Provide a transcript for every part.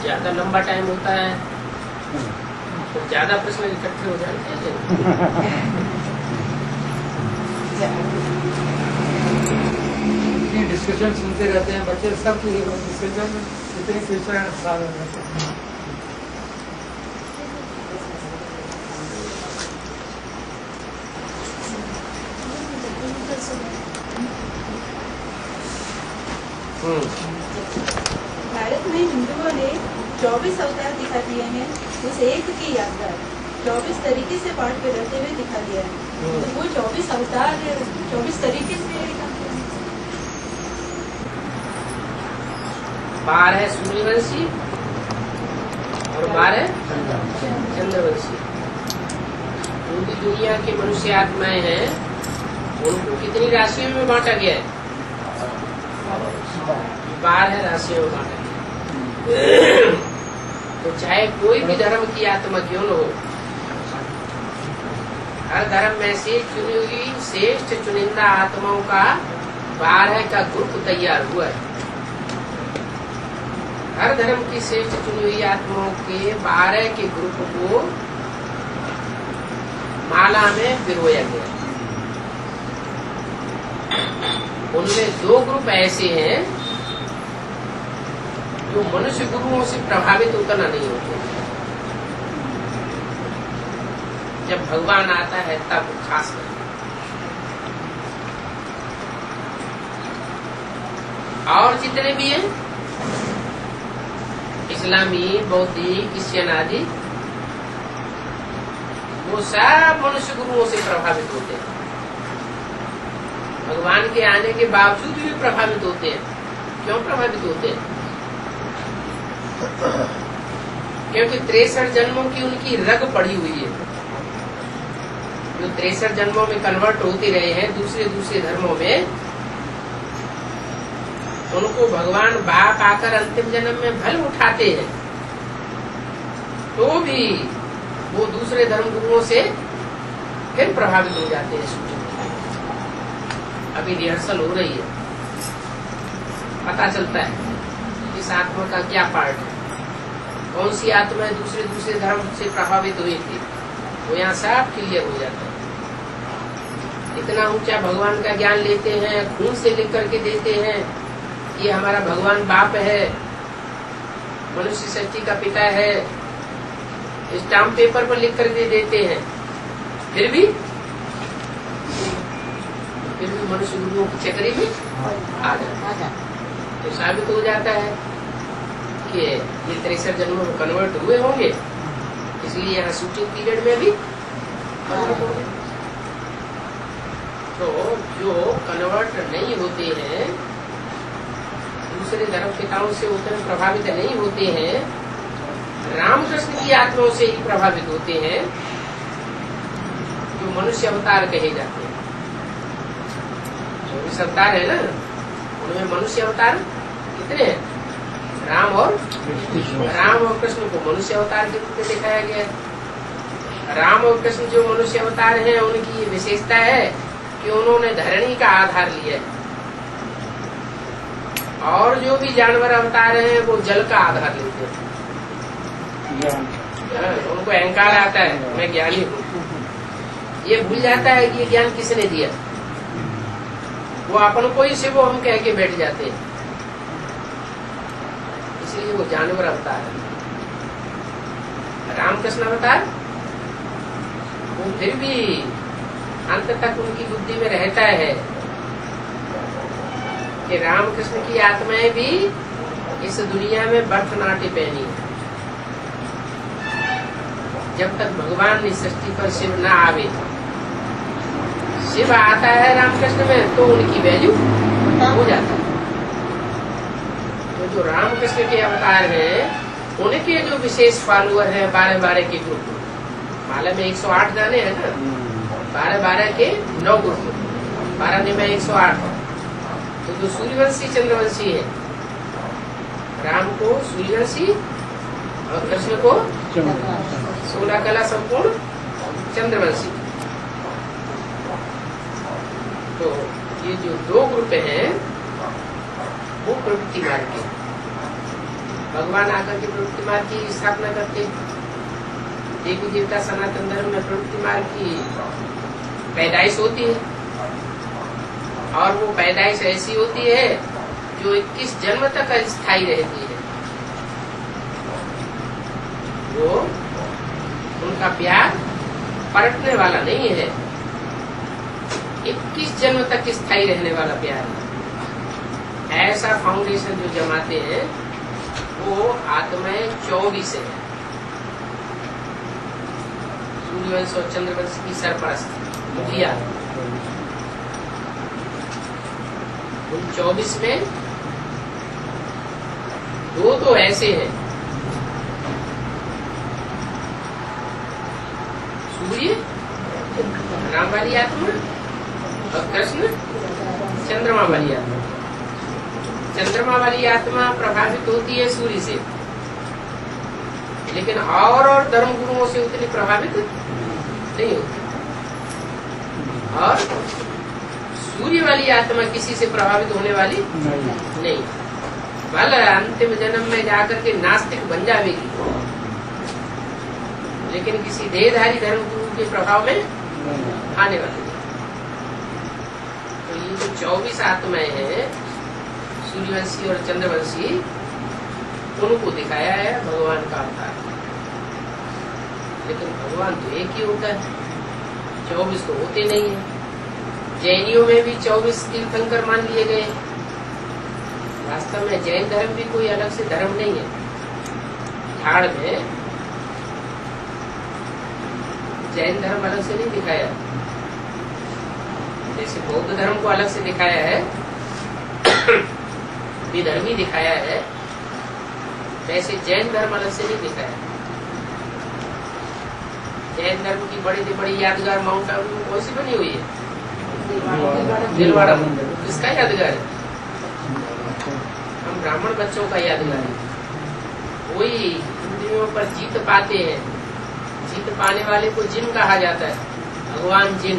ज्यादा लंबा टाइम होता है तो ज्यादा प्रश्न इकट्ठे हो जाते हैं। डिस्कशन सुनते रहते हैं बच्चे सब डिस्कशन में इतने क्वेश्चन साल रहते हैं। भारत में हिंदुओं ने 24 अवतार दिखा दिए हैं, उस एक की यात्रा 24 तरीके से पाठ पे रहते हुए दिखा दिया है। तो वो 24 अवतार 24 तरीके से 12 सूर्यवंशी और 12 चंद्रवंशी। पूरी दुनिया के मनुष्य आत्माएं हैं, उनको कितनी राशियों में बांटा गया है? 12 राशियों में बांटा गया। तो चाहे कोई भी धर्म की आत्मा क्यों न हो, हर धर्म में से चुनी हुई श्रेष्ठ चुनिंदा आत्माओं का 12 का ग्रुप तैयार हुआ है। हर धर्म की श्रेष्ठ चुनी हुई आत्माओं के 12 के ग्रुप को माला में पिरोया गया। उनमें 2 ग्रुप ऐसे हैं जो मनुष्य गुरुओं से प्रभावित उतना नहीं होते। जब भगवान आता है तब खास कर और जितने भी हैं इस्लामी, बौद्धिक, क्रिश्चियन आदि, वो सब मनुष्य गुरुओं से प्रभावित होते हैं। भगवान के आने के बावजूद भी प्रभावित होते हैं। क्यों प्रभावित होते हैं? क्योंकि 63 जन्मों की उनकी रग पड़ी हुई है। जो 63 जन्मों में कन्वर्ट होते रहे हैं दूसरे दूसरे धर्मों में, उनको भगवान बाप आकर अंतिम जन्म में भले उठाते हैं तो भी वो दूसरे धर्म गुरुओं से फिर प्रभावित हो जाते हैं। अभी रिहर्सल हो रही है, पता चलता है इस आत्मा का क्या पार्ट है, कौन सी आत्मा दूसरे दूसरे धर्म से प्रभावित हुई थी, वो यहाँ सब क्लियर हो जाता है। इतना ऊंचा भगवान का ज्ञान लेते हैं, खून से लिख करके देते हैं, ये हमारा भगवान बाप है, मनुष्य शक्ति का पिता है, स्टाम्प पेपर पर लिख करके देते हैं, फिर भी मनुष्य गुरुओं की चक्री में आ जाता है। तो साबित हो जाता है कि ये 63 जन्मों में कन्वर्ट हुए होंगे, इसलिए यहाँ शूटिंग पीरियड में भी कन्वर्ट हो गए। तो जो कन्वर्ट नहीं होते हैं, दूसरे धर्म पिताओं से उतने प्रभावित नहीं होते हैं, रामकृष्ण की आत्माओं से ही प्रभावित होते हैं, जो मनुष्य अवतार कहे जाते हैं। जो भी अवतार है ना, उनमें मनुष्य अवतार कितने हैं? राम और कृष्ण को मनुष्य अवतार के रूप में दिखाया गया है। राम और कृष्ण जो मनुष्य अवतार हैं, उनकी ये विशेषता है कि उन्होंने धरणी का आधार लिया है, और जो भी जानवर अवतार हैं वो जल का आधार लेते हैं। उनको अहंकार आता है, मैं ज्ञानी हूँ, ये भूल जाता है कि ये ज्ञान किसने दिया। वो अपन को ही शिव हम कह के बैठ जाते हैं, इसलिए वो जानवर अवतार है। रामकृष्ण अवतार वो फिर भी अंत तक उनकी बुद्धि में रहता है कि रामकृष्ण की आत्माएं भी इस दुनिया में बर्थ नाटी पहनी है। जब तक भगवान इस सृष्टि पर शिव ना आवे, शिव आता है रामकृष्ण में तो उनकी वैल्यू हो जाता है। तो जो रामकृष्ण के अवतार हैं, उनके जो विशेष फॉलोअर हैं 12 के ग्रुप, माला में 108 जाने हैं ना, 12 के 9 ग्रुप, 12 में 108। तो जो सूर्यवंशी चंद्रवंशी है, राम को सूर्यवंशी और कृष्ण को 16 कला संपूर्ण चंद्रवंशी। तो ये जो 2 ग्रुप हैं वो प्रवृत्ति मार्ग के, भगवान आकर के प्रवृत्ति मार्ग की स्थापना करते। देवी देवता सनातन धर्म में प्रवृत्ति मार्ग की पैदाइश होती है, और वो पैदाइश ऐसी होती है जो 21 जन्म तक स्थायी रहती है। वो उनका प्यार पलटने वाला नहीं है, 21 जन्म तक स्थायी रहने वाला प्यार है। ऐसा फाउंडेशन जो जमाते हैं वो आत्माएं 24 है। सूर्यवंश और चंद्रवंश की सरपरस्त मुखिया, उन 24 में 2 तो ऐसे हैं, सूर्य राम वाली आत्मा और कृष्ण चंद्रमा वाली आत्मा। चंद्रमा वाली आत्मा प्रभावित होती है सूर्य से, लेकिन और धर्म गुरुओं से उतनी प्रभावित नहीं होती। और सूर्य वाली आत्मा किसी से प्रभावित होने वाली नहीं। भले अंतिम जन्म में जाकर के नास्तिक बन जाएगी, लेकिन किसी देहधारी धर्म गुरु के प्रभाव में आने वाली। तो ये जो 24 आत्माएं हैं, सूर्यवंशी और चंद्रवंशी, उनको दिखाया है भगवान का अवतार। लेकिन भगवान तो एक ही होता है, 24 तो होते नहीं है। जैनियों में भी 24 तीर्थंकर मान लिए गए। वास्तव में जैन धर्म भी कोई अलग से धर्म नहीं है। झाड़ में जैन धर्म अलग से नहीं दिखाया, जैसे बौद्ध धर्म को अलग से दिखाया है, विधर्मी दिखाया है, वैसे जैन धर्म अलग से नहीं दिखाया। जैन धर्म की बड़ी से बड़ी यादगार माउंट आबू कौन सी बनी हुई है? दिलवाड़ा मंदिर। किसका यादगार है? हम ब्राह्मण बच्चों का यादगार है। वही इंद्रियों पर जीत पाते हैं। जीत पाने वाले को जिन कहा जाता है, भगवान जिन,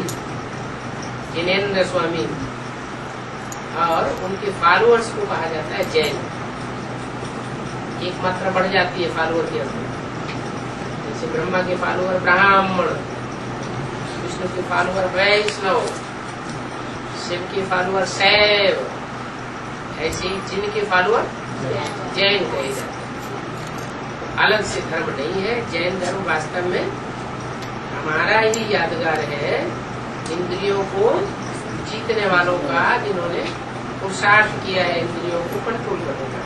जिनेन्द्र स्वामी, और उनके फॉलोअर्स को कहा जाता है जैन। एक मात्रा बढ़ जाती है फॉलोअर के अंदर। जैसे ब्रह्मा के फॉलोअर ब्राह्मण, विष्णु के फॉलोअर वैष्णव, शिव के फॉलोअर शैव, ऐसे ही जिन के फॉलोअर जैन कहे जाते हैं। अलग से धर्म नहीं है। जैन धर्म वास्तव में हमारा ही यादगार है, इंद्रियों को जीतने वालों का, जिन्होंने पुरुषार्थ किया है इंद्रियों को कंट्रोल करने का।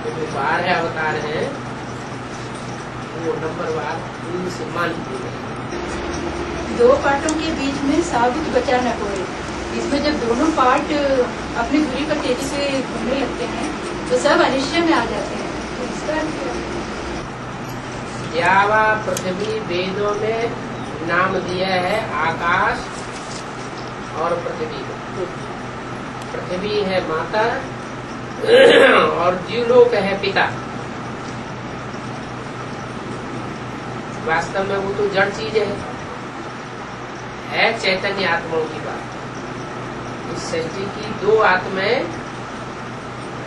तो जो 12 अवतार है वो नंबरवार उनसे मान लिए गए। 2 पार्टों के बीच में साबुत बचा न कोई। इसमें जब दोनों पार्ट अपनी दूरी पर तेजी से घूमने लगते हैं तो सब अनिश्चय में आ जाते हैं। तो इसका यावा पृथ्वी वेदों में नाम दिया है आकाश और पृथ्वी। पृथ्वी है माता और द्युलोक है पिता। वास्तव में वो तो जड़ चीज है चैतन्य आत्माओं की बात। इस सृष्टि की 2 आत्माएं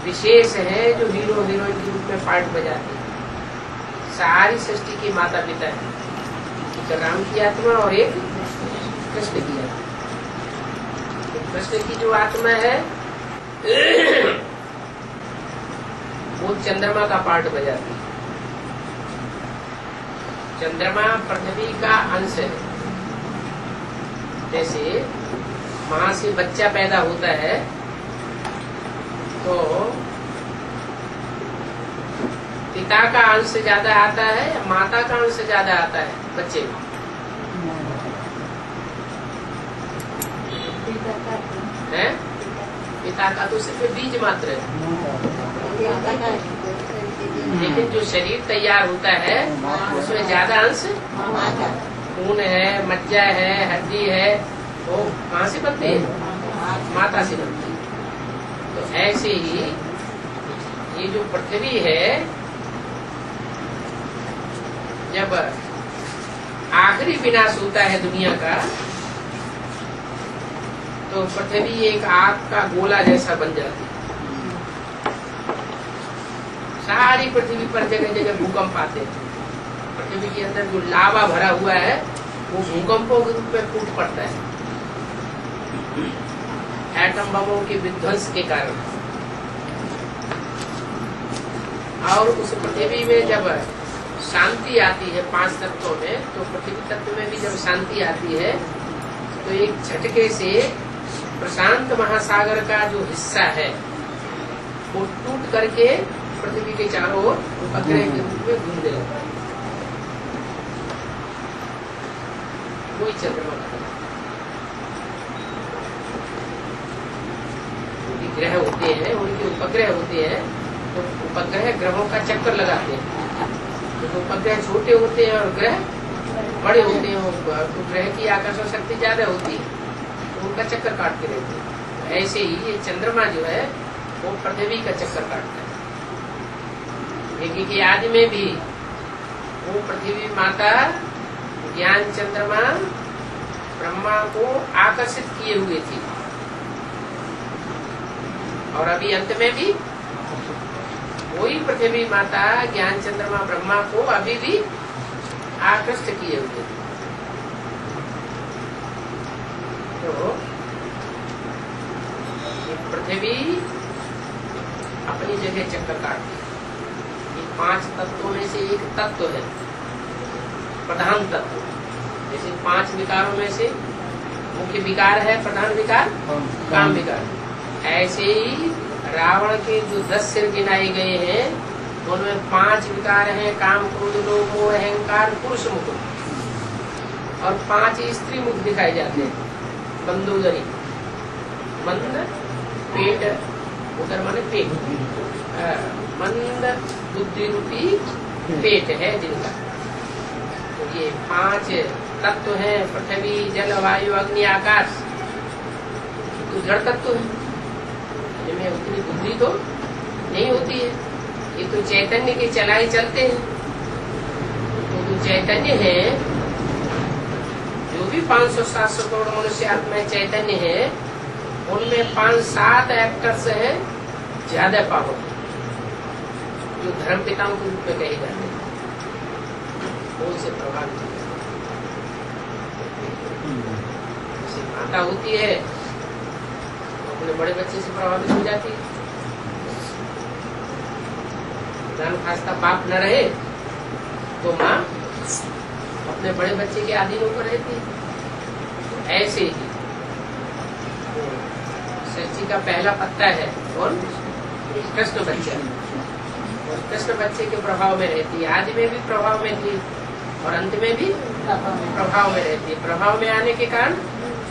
विशेष है जो हीरो हीरोइन के रूप में पार्ट बजाती है। सारी सृष्टि की माता पिता है, एक राम की आत्मा और एक कृष्ण की आत्मा। कृष्ण की जो आत्मा है वो चंद्रमा का पार्ट बजाती है। चंद्रमा पृथ्वी का अंश है। जैसे माँ से बच्चा पैदा होता है तो पिता का अंश ज्यादा आता है या माता का अंश ज्यादा आता है बच्चे में? है? पिता का तो सिर्फ बीज मात्र है, लेकिन जो शरीर तैयार होता है उसमें ज्यादा अंश खून है, मज्जा है, हड्डी है, वो कहाँ से बनती है? माता से बनती है। तो ऐसे ही ये जो पृथ्वी है, जब आखिरी विनाश होता है दुनिया का तो पृथ्वी एक आग का गोला जैसा बन जाती है। सारी पृथ्वी पर जगह जगह भूकंप आते हैं। पृथ्वी के अंदर जो लावा भरा हुआ है वो भूकंपों के रूप में फूट पड़ता है एटम बमों के विध्वंस के कारण। और उस पृथ्वी में जब शांति आती है 5 तत्वों में, तो पृथ्वी तत्व में भी जब शांति आती है तो एक झटके से प्रशांत महासागर का जो हिस्सा है वो टूट करके पृथ्वी के चारों ओर उपग्रह के रूप में घूमने लगता है। वही चंद्रमा का ग्रह होते हैं, उनके उपग्रह होते हैं, तो उपग्रह ग्रहों का चक्कर लगाते हैं। तो उपग्रह छोटे होते हैं और ग्रह बड़े होते हैं, तो ग्रह की आकर्षण शक्ति ज्यादा होती है, तो उनका चक्कर काटते रहते हैं। तो ऐसे ही ये चंद्रमा जो है वो पृथ्वी का चक्कर काटता है। लेकिन कि आदि में भी वो पृथ्वी माता ज्ञान चंद्रमा ब्रह्मा को आकर्षित किए हुए थी, और अभी अंत में भी वही पृथ्वी माता ज्ञान चंद्रमा ब्रह्मा को अभी भी आकृष्ट किए हुए थे। तो पृथ्वी अपनी जगह चक्कर काटती है। ये 5 तत्वों में से एक तत्व है, प्रधान तत्व। जैसे 5 विकारों में से मुख्य विकार है प्रधान विकार काम विकार, ऐसे ही रावण के जो 10 सिर गिनाए गए हैं उनमें 5 विकार हैं, काम क्रोध लोभ मोह अहंकार पुरुष मुख, और 5 स्त्री मुख दिखाए जाते हैं। मंदोदरी, मंद पेट, उदर माने पेट, मंद बुद्धि रूपी पेट है जिनका। तो ये 5 तत्व हैं, पृथ्वी जल वायु अग्नि आकाश, तो जड़ तत्व है, जिनमें उतनी बुद्धि तो नहीं होती है। ये तो चैतन्य के चलाए चलते हैं। तो जो चैतन्य है, जो भी 500-700 करोड़ मनुष्य आत्माएं चैतन्य है, उनमें 5-7 एक्टर्स हैं ज्यादा पावरफुल, जो धर्म पिताओं के रूप में कहे जाते हैं, उनसे प्रभावित होते हैं। जैसे माता होती है तो अपने बड़े बच्चे से प्रभावित हो जाती है। जान खास्ता बाप न रहे तो माँ अपने बड़े बच्चे के अधीन होकर रहती है। ऐसे ही सृष्टि का पहला पत्ता है और कृष्ण बच्चा, और कृष्ण बच्चे के प्रभाव में रहती है। आदि में भी प्रभाव में थी और अंत में भी प्रभाव में रहती है। प्रभाव में आने के कारण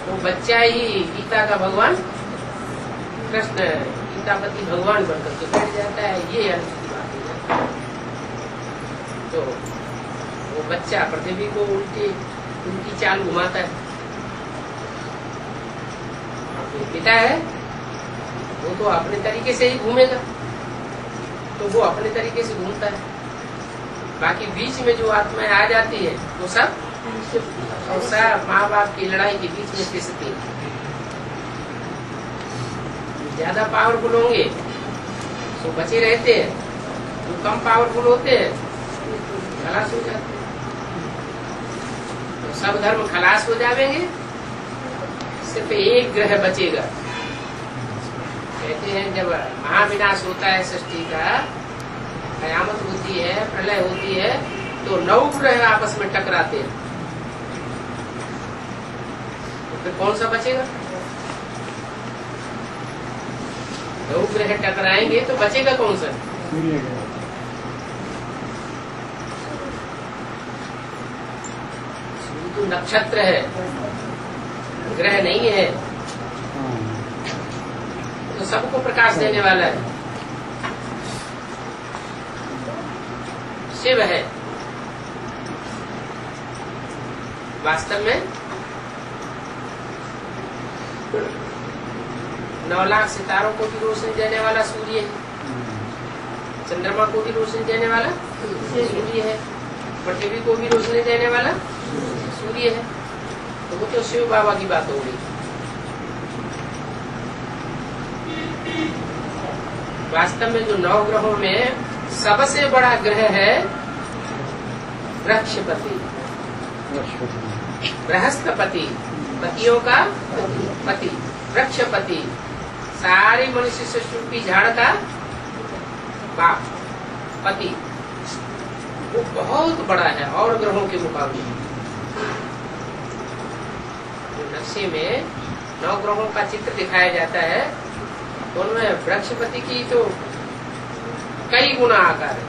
वो बच्चा ही गीता का भगवान कृष्ण, गीतापति भगवान बनकर के बैठ जाता है। ये अंत की बात है। तो वो बच्चा पृथ्वी को उनकी चाल घुमाता है। पिता है वो तो अपने तरीके से ही घूमेगा, तो वो अपने तरीके से घूमता है। बाकी बीच में जो आत्माएं आ जाती है वो सब माँ बाप की लड़ाई के बीच में पिसती है। ज्यादा पावरफुल होंगे तो बचे रहते हैं, जो कम पावरफुल होते हैं खलास हो जाते हैं। तो सब धर्म खलास हो जाएंगे, सिर्फ एक ग्रह बचेगा। कहते हैं जब महाविनाश होता है सृष्टि का, कयामत होती है, प्रलय होती है, तो 9 ग्रह आपस में टकराते हैं। तो फिर कौन सा बचेगा? 9 ग्रह टकराएंगे तो बचेगा कौन सा? सूर्य तो नक्षत्र है, ग्रह नहीं है, तो सबको प्रकाश देने वाला है। शिव है। वास्तव में 9 लाख सितारों को भी रोशनी देने वाला सूर्य है, चंद्रमा को भी रोशनी देने वाला सूर्य है, पृथ्वी को भी रोशनी देने वाला सूर्य है। तो वो तो शिव बाबा की बात हो गई। वास्तव में जो 9 ग्रहों में सबसे बड़ा ग्रह है बृहस्पति, बृहस्पति, पतियों का पति, बृहस्पति, सारी मनुष्य सृष्टि की झाड़ का बाप, पति। वो बहुत बड़ा है और ग्रहों के मुकाबले। नक्शे में 9 ग्रहों का चित्र दिखाया जाता है, उनमें बृहस्पति की तो कई गुना आकार है।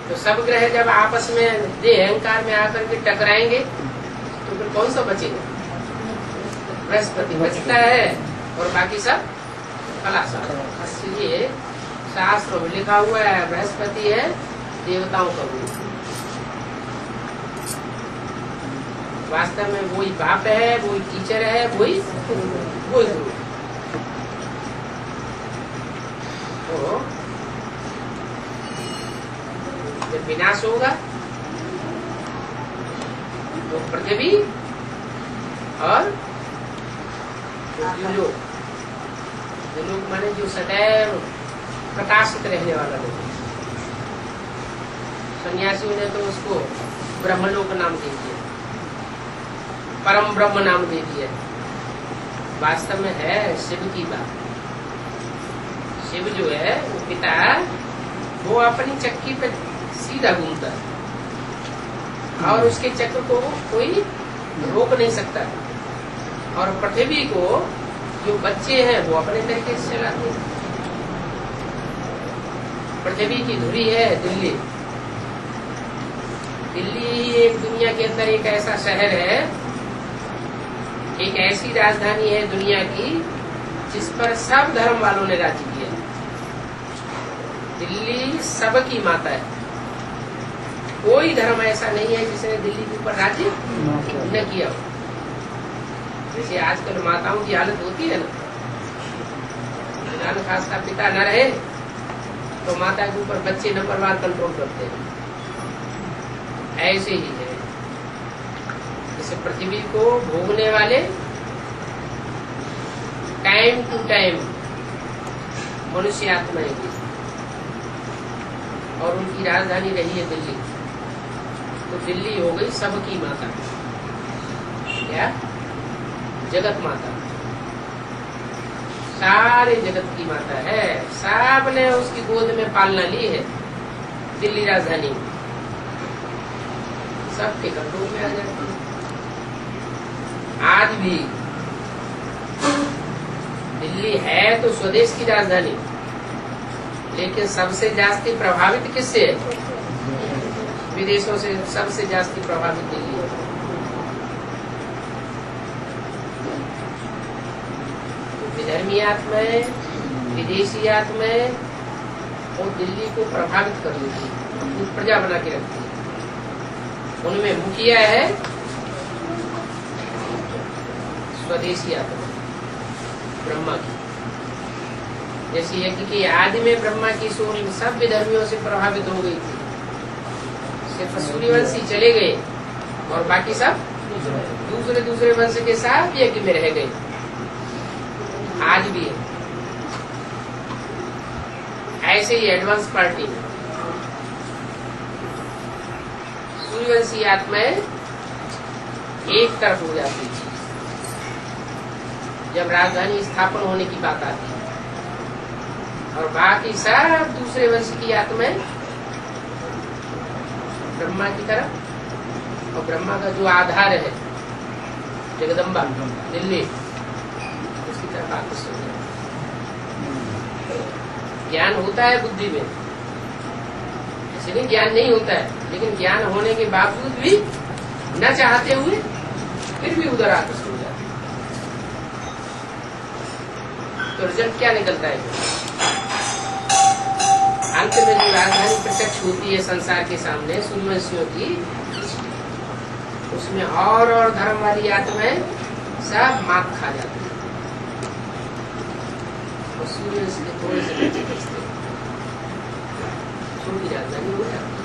तो सब ग्रह जब आपस में देह अहंकार में आकर के टकराएंगे तो फिर कौन सा बचेगा? बृहस्पति बचता है और बाकी सब खलास। इसलिए शास्त्रों में लिखा हुआ है बृहस्पति है देवताओं का गुरु। वास्तव में वही बाप है, वही टीचर है, वही गुरु। तो जब विनाश होगा तो पृथ्वी और लोग माने जो सदैव प्रकाशित रहने वाला लोग, सन्यासियों ने तो उसको ब्रह्मलोक नाम दे दिया, परम ब्रह्म नाम दे दिया। वास्तव में है शिव की बात। शिव जो है वो पिता, वो अपनी चक्की पे सीधा घूमता है और उसके चक्र को कोई रोक नहीं सकता। और पृथ्वी को जो बच्चे हैं वो अपने तरीके से चलाते हैं। पृथ्वी की धुरी है दिल्ली। दिल्ली एक दुनिया के अंदर एक ऐसा शहर है, एक ऐसी राजधानी है दुनिया की जिस पर सब धर्म वालों ने राज्य किया। दिल्ली सबकी माता है। कोई धर्म ऐसा नहीं है जिसने दिल्ली के ऊपर राज्य न किया हो। जैसे आजकल माताओं की हालत होती है ना, खासका पिता न रहे तो माता के ऊपर बच्चे न परिवार कंट्रोल करते हैं। ऐसे ही है। जैसे पृथ्वी को भोगने वाले टाइम टू टाइम मनुष्य आत्माएं भी, और उनकी राजधानी रही है दिल्ली। तो दिल्ली हो गई सबकी माता, क्या जगत माता, सारे जगत की माता है। सब ने उसकी गोद में पालना ली है। दिल्ली राजधानी सबके कंट्रोल में आ जाती है। आज भी दिल्ली है तो स्वदेश की राजधानी, लेकिन सबसे जास्ती प्रभावित किससे है? विदेशों से सबसे जास्ती प्रभावित दिल्ली है। विधर्मी आत्माएं, विदेशी आत्माएं और दिल्ली को प्रभावित कर देती है, अपनी प्रजा बना के रखती है। उनमें मुखिया है स्वदेशी आत्मा, ब्रह्मा की। जैसी है कि आदि में ब्रह्मा की सोच सब विधर्मियों से प्रभावित हो गई थी। सिर्फ सूर्यवंशी चले गए और बाकी सब दूसरे वंश के साथ यज्ञ में रह गए। आज भी है ऐसे ही। एडवांस पार्टी में सूर्यवंशी आत्माएं एक तरफ हो जाती थी जब राजधानी स्थापन होने की बात आती है, और बाकी सब दूसरे वंश की आत्माएं ब्रह्मा की तरफ, और ब्रह्मा का जो आधार है जगदम्बा दिल्ली, उसकी तरफ आकर्षित हो जाती है। ज्ञान होता है बुद्धि में, इसलिए ज्ञान नहीं होता है, लेकिन ज्ञान होने के बावजूद भी न चाहते हुए फिर भी उधर आकर्षित हो जाते। तो रिजल्ट क्या निकलता है? अंत में जो राजधानी प्रत्यक्ष होती है संसार के सामने सूर्यवंशियों की, उसमें और धर्म वाली आत्माएं सब मात खा जाती है और सूर्यवंश के थोड़े से बच्चे बचते, छोटी राजधानी हो जाती है।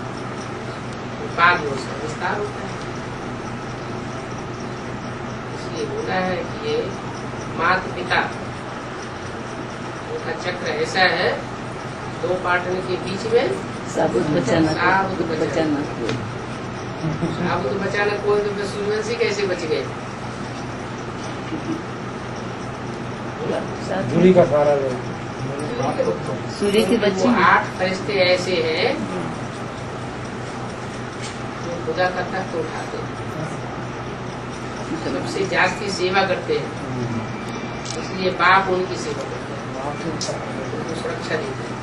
बाद में उसका विस्तार होता है। इसलिए बोला है कि ये माता पिता का चक्र ऐसा है दो पार्टन के बीच में साबुत बचाना साबुत बचाना साबुत बचाना कोई तो सूर्यवंशी कैसे बच गए? धूली का सारा सूर्य के बच्चे वो 8 फरिश्ते ऐसे हैं जो खुदा का तख्त उठाते हैं, सबसे जास्ती सेवा करते हैं, इसलिए बाप उनकी सेवा करते हैं, उनको सुरक्षा देते हैं।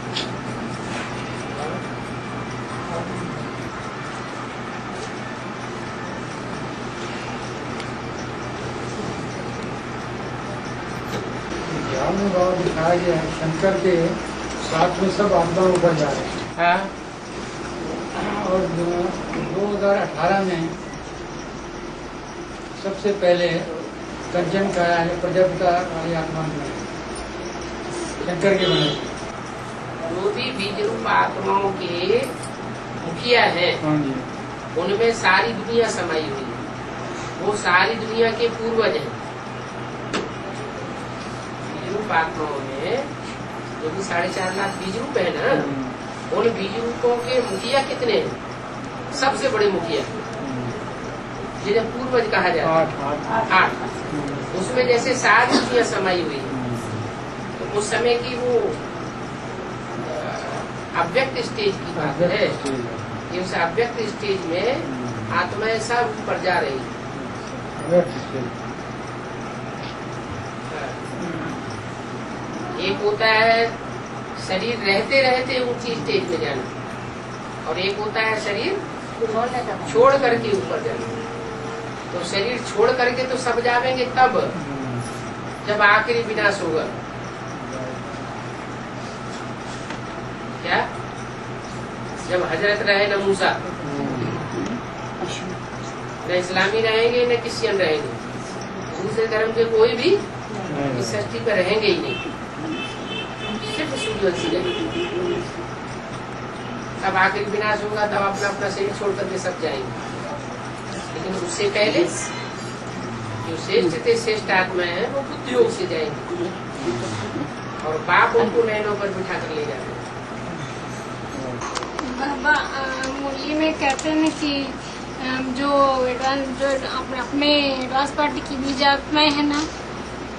ध्यान में भाव दिखाया गया है शंकर के साथ में सब आत्मा ऊपर जा रहे हैं। हाँ, और 2018 में सबसे पहले कंचन का है प्रजापिता वाली आत्मा में शंकर के बने। जो भी बीज रूप आत्माओं के मुखिया है हाँ जी। उनमें सारी दुनिया समाई हुई है, वो सारी दुनिया के पूर्वज हैं। बीज रूप आत्माओं में जो भी 4.5 लाख बीज रूप है ना, उन बीज रूपों के मुखिया कितने हैं? सबसे बड़े मुखिया जिन्हें पूर्वज कहा जाता है 8। उसमें जैसे सारी दुनिया समाई हुई है, तो उस समय की वो अव्यक्त स्टेज की बात है कि उस अव्यक्त स्टेज में आत्माएं सब ऊपर जा रही है। एक होता है शरीर रहते रहते ऊंची स्टेज में जाना, और एक होता है शरीर छोड़ करके ऊपर जाना। तो शरीर छोड़ करके तो सब जावेंगे तब जब आखिरी विनाश होगा। क्या? जब हजरत रहे न मूसा, न इस्लामी रहेंगे न क्रिश्चियन रहेंगे, दूसरे धर्म के कोई भी इस सृष्टि पर रहेंगे ही नहीं, सिर्फ सूर्यवंशी रहेंगे। तब आखिर विनाश होगा, तब अपना अपना शरीर छोड़ करके सब जाएंगे। लेकिन उससे पहले जो श्रेष्ठ थे श्रेष्ठ आत्मा है वो बुद्धि योग से जाएंगे, और बाप उनको नैनों पर बिठा कर ले जाते हैं। बाबा मुरली में कहते हैं कि जो अपने एडवांस पार्टी की बीज आत्माएं है ना,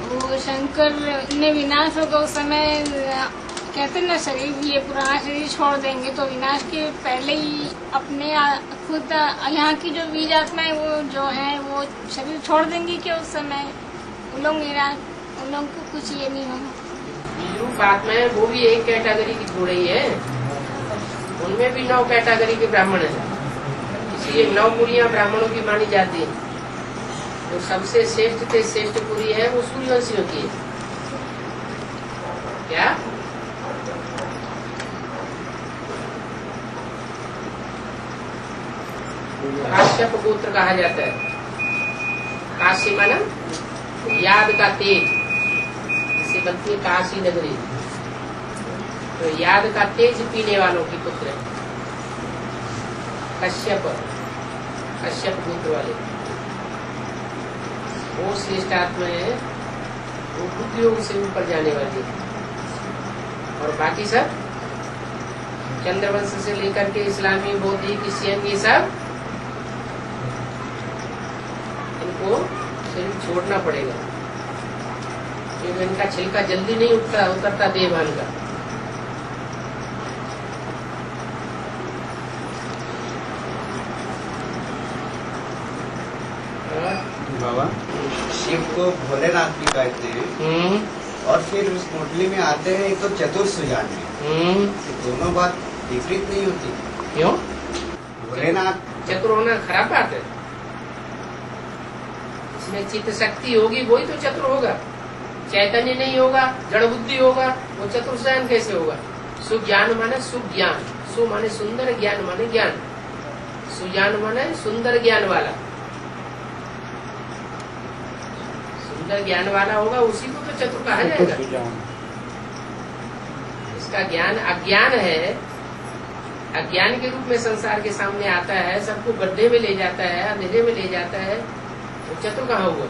वो शंकर ने विनाश होगा उस समय कहते हैं ना शरीर ये पुराना शरीर छोड़ देंगे, तो विनाश के पहले ही अपने खुद यहाँ की जो बीज आत्माएं वो जो है वो शरीर छोड़ देंगी कि उस समय उन लोग को कुछ ये नहीं होगा। बीज रूप आत्माएं वो भी एक कैटेगरी की थोड़ी ही है, उनमें भी 9 कैटेगरी के ब्राह्मण हैं, इसलिए 9 पुरियां ब्राह्मणों की मानी जाती है। जो सबसे श्रेष्ठ थे श्रेष्ठ पुरी है वो सूर्यवंशियों की है। क्या? काश्यप गोत्र कहा जाता है। काशी माना याद का तेज, इससे बनती है काशी नगरी। तो याद का तेज पीने वालों की पुत्र है कश्यप गोत्र वाले। वो श्रेष्ठ आत्मा है, वो बुद्धि योग से ऊपर जाने वाली है। और बाकी सब चंद्रवंश से लेकर के इस्लामी बौद्धी क्रिश्चियन ये सब इनको शरीर छोड़ना पड़ेगा, क्योंकि इनका छिलका जल्दी नहीं उतरता देहभान का। बाबा शिव को भोलेनाथ भी कहते हैं, और फिर उस कुंडली में आते हैं तो चतुर सुजान है। दोनों बात विपरीत नहीं होती क्यों? भोलेनाथ चतुर होना खराब बात है? इसमें चित्त शक्ति होगी वही तो चतुर होगा। चैतन्य नहीं होगा, जड़ बुद्धि होगा, वो चतुर सुजान कैसे होगा? सुज्ञान माने सुज्ञान, सु माने सुंदर, ज्ञान माने ज्ञान। सुजान माने सुंदर ज्ञान वाला, सुंदर ज्ञान वाला होगा उसी को तो चतुर कहा जाएगा। इसका ज्ञान अज्ञान है, अज्ञान के रूप में संसार के सामने आता है, सबको गड्ढे में ले जाता है, अंधेरे में ले जाता है, वो चतुर कहाँ हुआ?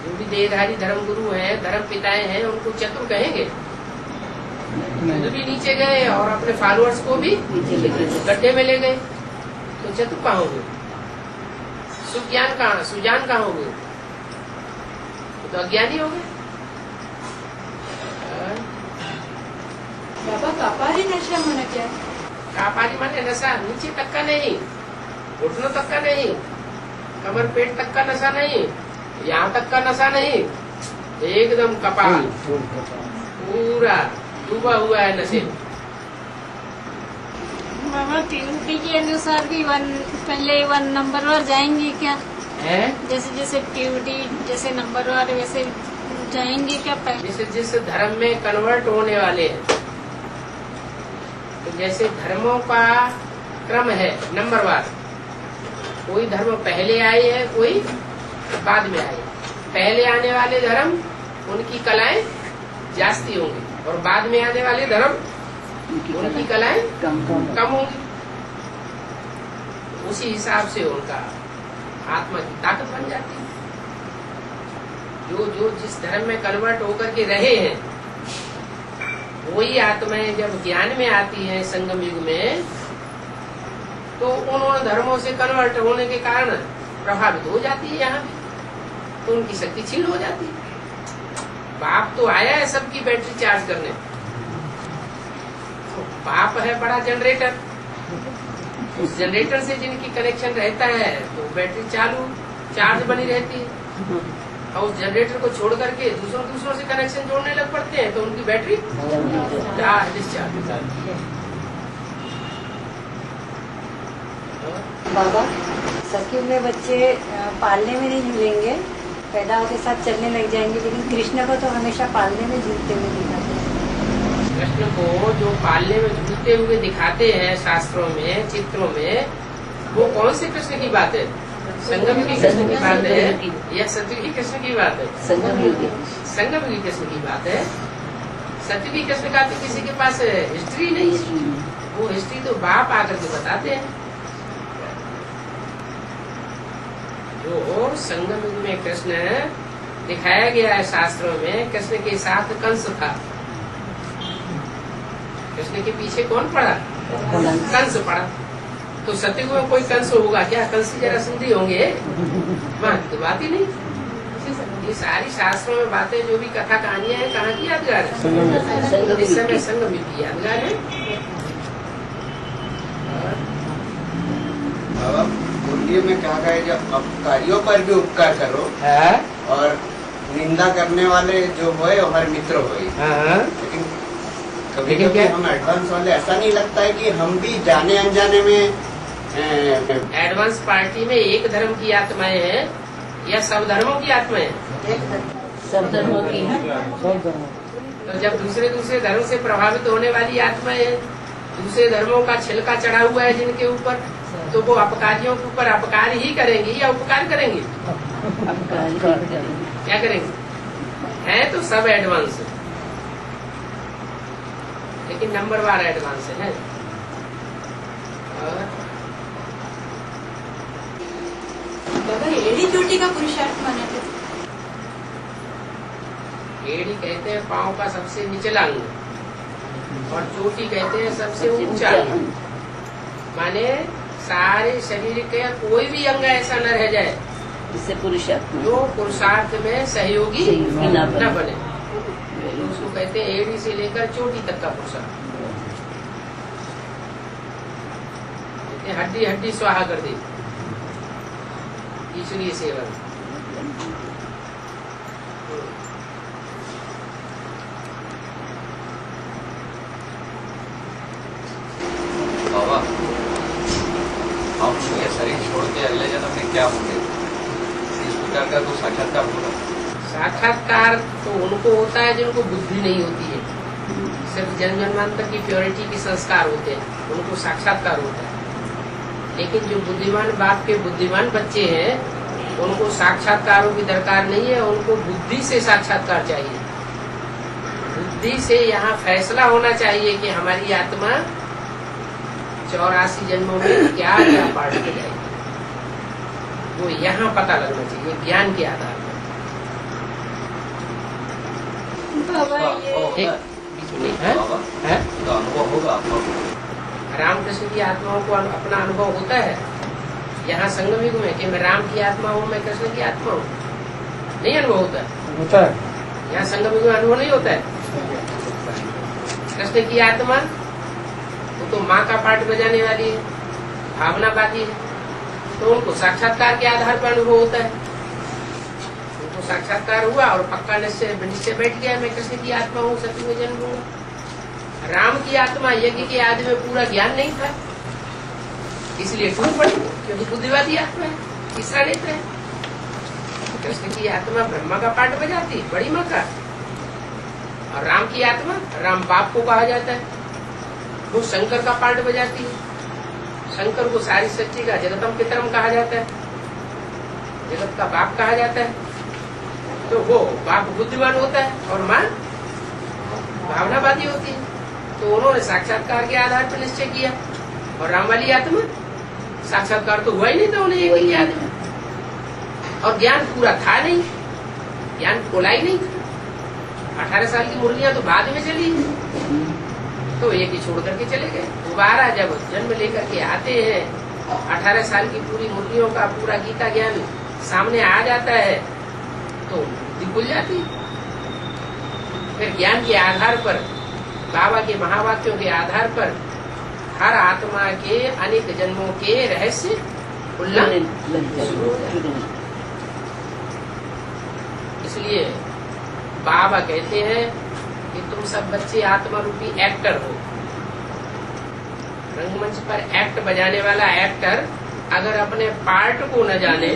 जो भी देहधारी धर्म गुरु हैं, धर्म पिताएं हैं, उनको चतुर कहेंगे? खुद भी नीचे गए और अपने फॉलोअर्स को भी गड्ढे में ले गए। तो चतुर कहाँ होंगे, सुज्ञान कहाँ, सुजान कहाँ होंगे, तो अज्ञानी हो गए। बाबा कापारी नशा होना क्या है? कापारी माने नशा नीचे तक का नहीं, घुटनों तक का नहीं, कमर पेट तक का नशा नहीं, यहाँ तक का नशा नहीं, एकदम कपाल पूरा डूबा हुआ है नशे में। बाबा टीयूटी के अनुसार भी पहले 1 नंबरवार जाएंगे क्या है? जैसे जैसे टीयूटी जैसे नंबरवार वैसे जाएंगे क्या पहले? जिस धर्म में कन्वर्ट होने वाले हैं, तो जैसे धर्मों का क्रम है नंबरवार, कोई धर्म पहले आए है, कोई बाद में आए। पहले आने वाले धर्म उनकी कलाएं जास्ती होंगी और बाद में आने वाले धर्म उनकी कलाएं कम होंगी। उसी हिसाब से उनका आत्मा की ताकत बन जाती है। जो जिस धर्म में कन्वर्ट होकर के रहे हैं, वही आत्माएं जब ज्ञान में आती हैं संगम युग में, तो उन धर्मों से कन्वर्ट होने के कारण प्रभावित हो जाती है यहाँ भी, तो उनकी शक्ति क्षीण हो जाती है। बाप तो आया है सबकी बैटरी चार्ज करने, तो बाप है बड़ा जनरेटर, उस जनरेटर से जिनकी कनेक्शन रहता है तो बैटरी चार्ज बनी रहती है। और उस जनरेटर को छोड़ करके दूसरों से कनेक्शन जोड़ने लग पड़ते हैं, तो उनकी बैटरी डिस्चार्ज हो जाती है। बाबा सतयुग में बच्चे पालने में नहीं झूलेंगे, पैदा होके साथ चलने लग जाएंगे, लेकिन कृष्ण को तो हमेशा पालने में झूलते हुए दिखाते हैं। कृष्ण को जो पालने में झूलते हुए दिखाते हैं शास्त्रों में, चित्रों में, वो कौन से कृष्ण की बात है? संगम की कृष्ण की बात है या सतयुग की कृष्ण की बात है? संगम की कृष्ण की बात है। सतयुग की कृष्ण का तो किसी के पास हिस्ट्री नहीं है, वो हिस्ट्री तो बाप आकर के बताते हैं। जो संगम युग में कृष्ण दिखाया गया है शास्त्रों में, कृष्ण के साथ कंस था। कृष्ण के पीछे कौन पड़ा? कंस पड़ा। तो सतयुग में कोई कंस होगा क्या? कंस जरा सुंदरी होंगे? वहाँ तो बात ही नहीं। ये सारी शास्त्रों में बातें जो भी कथा कहानियां हैं, कहाँ की यादगार है? इस समय संगम युग की यादगार है। कुंडली में कहा गया जब अपकारियों पर भी उपकार करो है? और निंदा करने वाले जो होए हमारे मित्र होए। लेकिन कभी कभी हम एडवांस वाले ऐसा नहीं लगता है कि हम भी जाने अनजाने में एडवांस पार्टी में एक धर्म की आत्माएं हैं या सब धर्मों की आत्माएं? सब धर्मों की है। तो जब दूसरे धर्म से प्रभावित होने वाली आत्माएं हैं, दूसरे धर्मों का छिलका चढ़ा हुआ है जिनके ऊपर, तो वो अपकारियों के ऊपर अपकार ही करेंगी या उपकार करेंगी? क्या करेंगे? है तो सब एडवांस, लेकिन नंबरवार एडवांस है। बाबा एड़ी चोटी का पुरुषार्थ माना है। एड़ी कहते हैं पाँव का सबसे निचला अंग, और चोटी कहते हैं सबसे ऊंचा अंग। माने सारे शरीर के कोई भी अंग ऐसा न रह जाए जिससे पुरुषार्थ जो पुरुषार्थ में सहयोगी न बने, तो उसको कहते हैं एड़ी से लेकर चोटी तक का पुरुषार्थ। हड्डी हड्डी स्वाहा कर दी ईश्वरीय सेवा। बाबा हम ये शरीर छोड़ के अगले जन्म में क्या होंगे? इस प्रकार का तो साक्षात्कार होगा। साक्षात्कार तो उनको होता है जिनको बुद्धि नहीं होती है, सिर्फ जन्म जन्मांतर की प्योरिटी के संस्कार होते हैं, उनको साक्षात्कार होता है। लेकिन जो बुद्धिमान बाप के बुद्धिमान बच्चे हैं, उनको साक्षात्कारों की दरकार नहीं है, उनको बुद्धि से साक्षात्कार चाहिए। बुद्धि से यहाँ फैसला होना चाहिए कि हमारी आत्मा 84 जन्मों में क्या क्या पाठ में जाएगी, वो यहाँ पता लगना चाहिए ज्ञान के आधार पर। बाबा ये एक बाबा है? तो अनुभव होगा आपको। रामकृष्ण की आत्माओं को अपना अनुभव होता है यहाँ संगम युग में कि मैं राम की आत्मा हूँ, मैं कृष्ण की आत्मा हूँ, नहीं अनुभव होता है। यहाँ संगम युग में अनुभव नहीं होता है। कृष्ण की आत्मा वो तो माँ का पाठ बजाने वाली है, भावनावादी है, तो उनको साक्षात्कार के आधार पर अनुभव होता है। उनको साक्षात्कार हुआ और पक्का निश्चय बैठ गया, मैं कृष्ण की आत्मा हूँ, सत्य में जन्म लूंगा। राम की आत्मा यज्ञ के आदि में पूरा ज्ञान नहीं था, इसलिए टूट पड़ी, क्योंकि बुद्धिवादी आत्मा है, तीसरा नेत्र है। कृष्ण की आत्मा ब्रह्मा का पाठ बजाती, बड़ी माँ का, और राम की आत्मा राम बाप को कहा जाता है, वो शंकर का पाठ बजाती है। शंकर को सारी सृष्टि का जगतम पितरम कहा जाता है, जगत का बाप कहा जाता है। तो वो बाप बुद्धिमान होता है और माँ भावनावादी होती है। तो उन्होंने साक्षात्कार के आधार पर निश्चय किया, और राम वाली आत्मा साक्षात्कार तो हुआ ही नहीं था उन्हें एक ही आदमी, और ज्ञान पूरा था नहीं, ज्ञान खोला ही नहीं था। 18 साल की मुरलियां तो बाद में चली, तो एक ही छोड़ करके चले गए। दोबारा जब जन्म लेकर के आते हैं, 18 साल की पूरी मुरलियों का पूरा गीता ज्ञान सामने आ जाता है, तो बुद्धि खुल जाती। फिर ज्ञान के आधार पर, बाबा के महावाक्यों के आधार पर हर आत्मा के अनेक जन्मों के रहस्य उल्लंघन शुरू हो जाते। इसलिए बाबा कहते हैं कि तुम सब बच्चे आत्मा रूपी एक्टर हो। रंगमंच पर एक्ट बजाने वाला एक्टर अगर अपने पार्ट को न जाने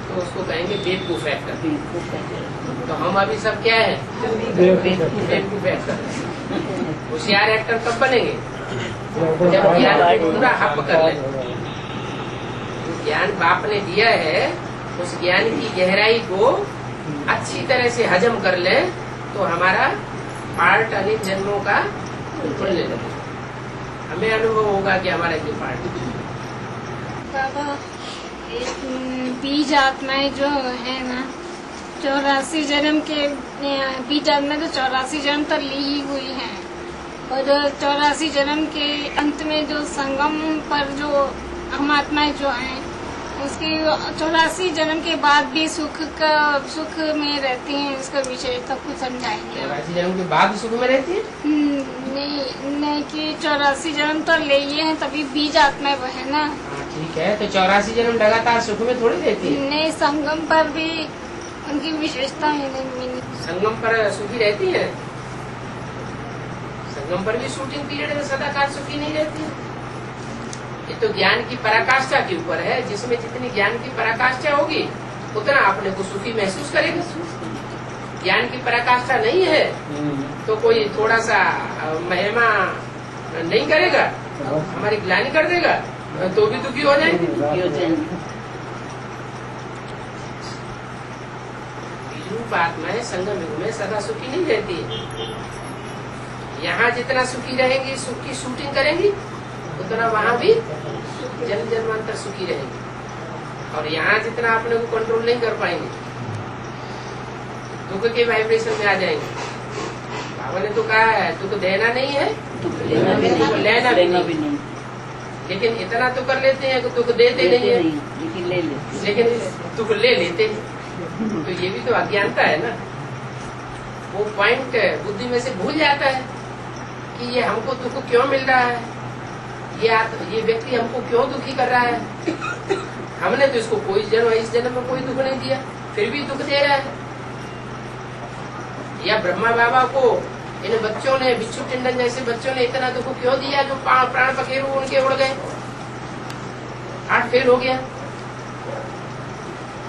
तो उसको कहेंगे बेवकूफ एक्टर। तो हम अभी सब क्या है? बेवकूफ एक्टर। होशियार एक्टर कब बनेंगे? जब ज्ञान पूरा हप कर ले। ज्ञान बाप ने दिया है, उस ज्ञान की गहराई को अच्छी तरह से हजम कर ले, तो हमारा पार्ट अनेक जन्मों का खुलने लगे। हमें अनुभव होगा कि हमारा ये पार्ट बाबा बीज आत्माएं जो है ना, 84 जन्म के बीज आत्माएं तो 84 जन्म तक ली ही हुई है, और 84 जन्म के अंत में जो संगम पर जो हम आत्माएं जो हैं, उसकी 84 जन्म के बाद भी सुख में रहती हैं। इसका विषय तब कुछ समझाएंगे। 84 जन्म के बाद सुख में रहती है? नहीं कि 84 जन्म तो ले हैं, तभी बीज आत्माएं वो है ना। ठीक है, तो 84 जन्म लगातार सुख में थोड़ी रहती है। नहीं, संगम पर भी उनकी विशेषता है। नहीं, संगम पर सुखी रहती है। संगम पर भी शूटिंग पीरियड में सदाकाल सुखी नहीं रहती है। ये तो ज्ञान की पराकाष्ठा के ऊपर है। जिसमें जितनी ज्ञान की पराकाष्ठा होगी उतना अपने को सुखी महसूस करेगा। ज्ञान की पराकाष्ठा नहीं है तो कोई थोड़ा सा महिमा नहीं करेगा, हमारी ग्लानि कर देगा, तो भी दुखी हो जाएंगे। रूप आत्माएं संगम युग में सदा सुखी नहीं रहती है। यहाँ जितना सुखी रहेंगी, सुख की शूटिंग करेंगी, उतना वहाँ भी जन्म जन्मांतर सुखी रहेंगे। और यहाँ जितना अपने को कंट्रोल नहीं कर पाएंगे, दुख के वाइब्रेशन में आ जाएंगे। बाबा ने तो कहा है दुख देना नहीं है, दुख लेना भी नहीं। लेकिन इतना तो कर लेते हैं कि दुख देते नहीं है, लेकिन दुख ले लेते हैं। तो ये भी तो अज्ञानता है ना। वो पॉइंट बुद्धि में से भूल जाता है कि ये हमको दुख क्यों मिल रहा है, ये व्यक्ति हमको क्यों दुखी कर रहा है। हमने तो इसको कोई जन्म, इस जन्म में कोई दुख नहीं दिया, फिर भी दुख दे रहा है। या ब्रह्मा बाबा को इन बच्चों ने, बिच्छू टिंडन जैसे बच्चों ने इतना दुख क्यों दिया जो प्राण पखेरु उनके उड़ गए, हार्ट फेल हो गया,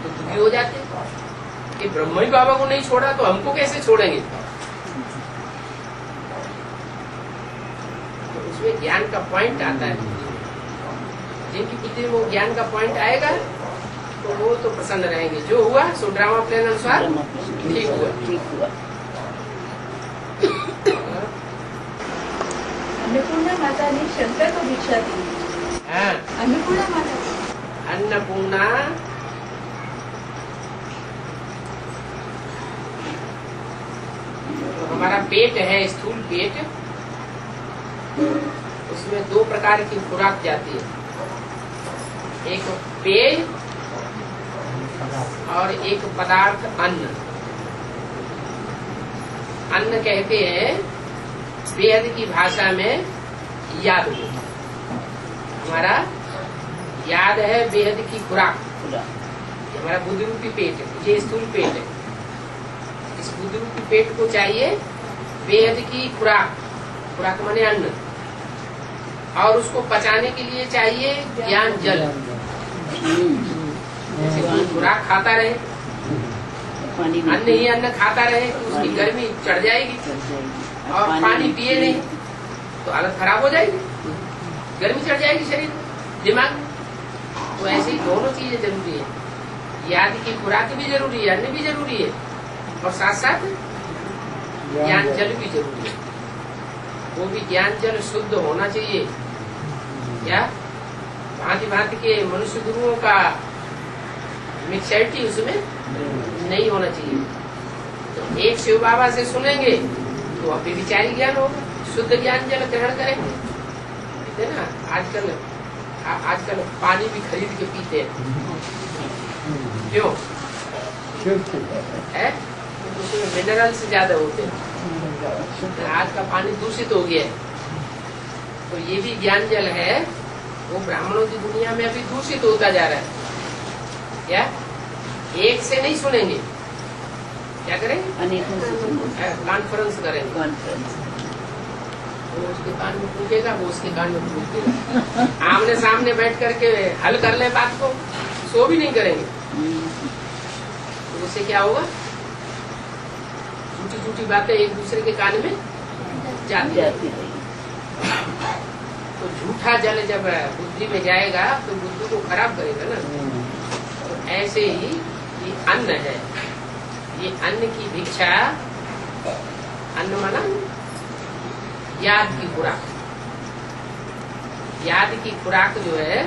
तो दुखी हो जाते कि ब्रह्मा ही बाबा को नहीं छोड़ा तो हमको कैसे छोड़ेंगे। तो उसमें ज्ञान का पॉइंट आता है। जिनकी बुद्धि में वो ज्ञान का पॉइंट आएगा तो वो तो प्रसन्न रहेंगे। जो हुआ सो ड्रामा प्लान अनुसार ठीक हुआ। अन्नपूर्णा माता ने शंकर को भिक्षा दी। अन्नपूर्णा माता, अन्नपूर्णा हमारा पेट है, स्थूल पेट, उसमें 2 प्रकार की खुराक जाती है, एक पेय और एक पदार्थ अन्न। अन्न कहते हैं वेद की भाषा में याद को। हमारा याद है वेद की खुराक, हमारा बुद्धि रूपी पेट है, ये स्थूल पेट है। इस बुद्धि रूपी पेट को चाहिए वेद की खुराक, खुराक माने अन्न, और उसको पचाने के लिए चाहिए ज्ञान जल। जैसे कोई खुराक खाता रहे, अन्न ही अन्न खाता रहे तो उसकी गर्मी चढ़ जाएगी, और पानी पिए नहीं तो हालत खराब हो जाएगी, गर्मी चढ़ जाएगी शरीर दिमाग। तो ऐसे ही दोनों चीजें जरूरी है, याद की खुराक भी जरूरी है, अन्न भी जरूरी है, और साथ साथ ज्ञान जल भी जरूरी है। वो भी ज्ञान जल शुद्ध होना चाहिए। क्या भांति भांति के मनुष्य गुरुओं का मिक्सरिटी उसमें नहीं होना चाहिए। तो एक शिव बाबा से सुनेंगे तो अभी विचारी ज्ञान होगा, शुद्ध ज्ञान जल ग्रहण करेंगे। है ना, आजकल पानी भी खरीद के पीते हैं, क्यों है? उसमें मिनरल्स ज्यादा होते हैं। आज का पानी दूषित हो गया है, तो ये भी ज्ञान जल है, वो ब्राह्मणों की दुनिया में अभी दूषित होता जा रहा है। क्या एक से नहीं सुनेंगे, क्या करेंगे? अनेकों से कॉन्फ्रेंस करेंगे। कॉन्फ्रेंस वो उसके कान में पूछेगा, वो उसके कान में पूछेगा। आमने सामने बैठ करके हल कर ले बात को, सो भी नहीं करेंगे। तो उससे क्या होगा? झूठी झूठी बातें एक दूसरे के कान में जाती रहेगी। तो झूठा जल जब बुद्धि में जाएगा तो बुद्धि को खराब करेगा ना। तो ऐसे ही ये अन्न है, ये अन्न की भिक्षा, अन्न माना याद की खुराक। याद की खुराक जो है,